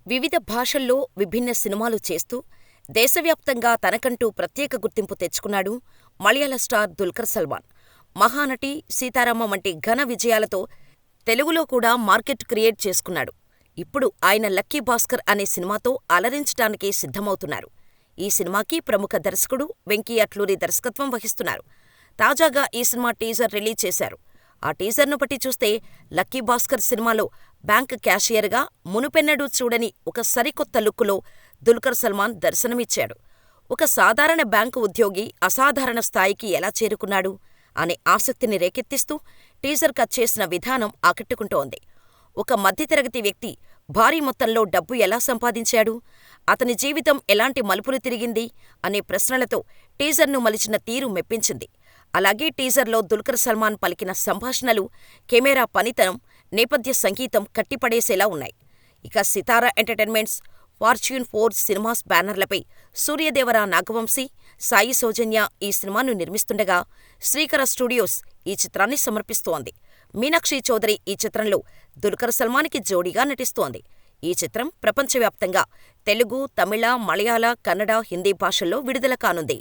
వివిధ భాషల్లో విభిన్న సినిమాలు చేస్తూ దేశవ్యాప్తంగా తనకంటూ ప్రత్యేక గుర్తింపు తెచ్చుకున్నాడు మలయాళ స్టార్ దుల్కర్ సల్మాన్. 'మహానటి', 'సీతారామం' వంటి ఘన విజయాలతో తెలుగులో కూడా మార్కెట్ క్రియేట్ చేసుకున్నాడు. ఇప్పుడు ఆయన 'లక్కీ భాస్కర్' అనే సినిమాతో అలరించటానికి సిద్ధమవుతున్నారు. ఈ సినిమాకి ప్రముఖ దర్శకుడు వెంకీ అట్లూరి దర్శకత్వం వహిస్తున్నారు. తాజాగా ఈ సినిమా టీజర్ రిలీజ్ చేశారు. ఆ టీజర్ను బట్టి చూస్తే 'లక్కీ భాస్కర్' సినిమాలో బ్యాంక్ క్యాషియర్గా మునుపెన్నడూ చూడని ఒక సరికొత్త లుక్కులో దుల్కర్ సల్మాన్ దర్శనమిచ్చాడు. ఒక సాధారణ బ్యాంకు ఉద్యోగి అసాధారణ స్థాయికి ఎలా చేరుకున్నాడు అనే ఆసక్తిని రేకెత్తిస్తూ టీజర్ కట్ చేసిన విధానం ఆకట్టుకుంటోంది. ఒక మధ్యతరగతి వ్యక్తి భారీ మొత్తంలో డబ్బు ఎలా సంపాదించాడు, అతని జీవితం ఎలాంటి మలుపులు తిరిగింది అనే ప్రశ్నలతో టీజర్ను మలిచిన తీరు మెప్పించింది. అలాగే టీజర్లో దుల్కర్ సల్మాన్ పలికిన సంభాషణలు, కెమెరా పనితనం, నేపథ్య సంగీతం కట్టిపడేసేలా ఉన్నాయి. ఇక సితార ఎంటర్టైన్మెంట్స్, ఫార్చ్యూన్ 4 సినిమాస్ బ్యానర్లపై సూర్యదేవర నాగవంశీ, సాయి సౌజన్య ఈ సినిమాను నిర్మిస్తుండగా, శ్రీకర స్టూడియోస్ ఈ చిత్రాన్ని సమర్పిస్తోంది. మీనాక్షి చౌదరి ఈ చిత్రంలో దుల్కర్ సల్మాన్కి జోడీగా నటిస్తోంది. ఈ చిత్రం ప్రపంచవ్యాప్తంగా తెలుగు, తమిళ, మలయాళ, కన్నడ, హిందీ భాషల్లో విడుదల కానుంది.